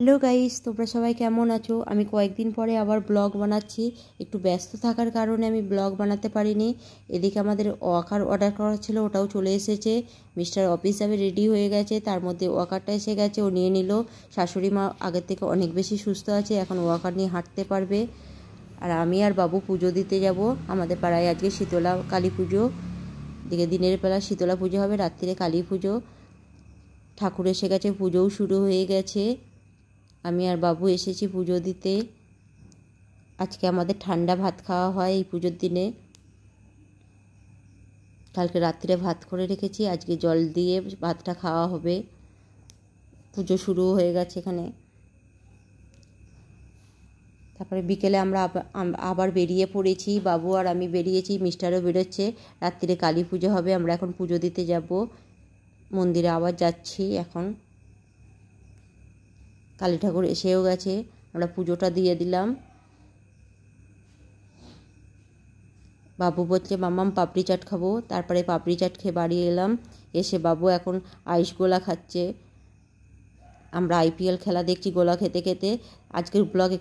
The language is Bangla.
হ্যালো গাইস, তোমরা সবাই কেমন আছো? আমি কয়েকদিন পরে আবার ব্লগ বানাচ্ছি। একটু ব্যস্ত থাকার কারণে আমি ব্লগ বানাতে পারিনি। এদিকে আমাদের ওয়াকার অর্ডার করা ছিল, ওটাও চলে এসেছে। মিস্টার অফিস যাবে, রেডি হয়ে গেছে। তার মধ্যে ওয়াকারটা এসে গেছে, ও নিয়ে নিল। শাশুড়ি মা আগের থেকে অনেক বেশি সুস্থ আছে, এখন ওয়াকার নিয়ে হাঁটতে পারবে। আর আমি আর বাবু পুজো দিতে যাব। আমাদের পাড়ায় আজকে শীতলা কালী পুজো। দিকে দিনের বেলা শীতলা পুজো হবে, রাত্রিরে কালী পুজো। ঠাকুর এসে গেছে, পুজোও শুরু হয়ে গেছে। আমি আর বাবু এসেছি পুজো দিতে। আজকে আমাদের ঠান্ডা ভাত খাওয়া হয় এই পুজোর দিনে। কালকে রাত্রে ভাত করে রেখেছি, আজকে জল দিয়ে ভাতটা খাওয়া হবে। পুজো শুরু হয়ে গেছে এখানে। তারপরে বিকেলে আমরা আবার বেরিয়ে পড়েছি, বাবু আর আমি বেরিয়েছি, মিস্টারও বেরোচ্ছে। রাত্রিরে কালী পুজো হবে, আমরা এখন পুজো দিতে যাব। মন্দিরে আবার যাচ্ছি এখন। কালী ঠাকুর এসেও গেছে, আমরা পুজোটা দিয়ে দিলাম। বাবু বলছে মাম্মাম পাপড়ি চাট খাবো, তারপরে পাপড়ি চাট খেয়ে বাড়ি এলাম। এসে বাবু এখন আইস গোলা খাচ্ছে। আমরা IPL খেলা দেখছি গোলা খেতে খেতে। আজকের ব্লগে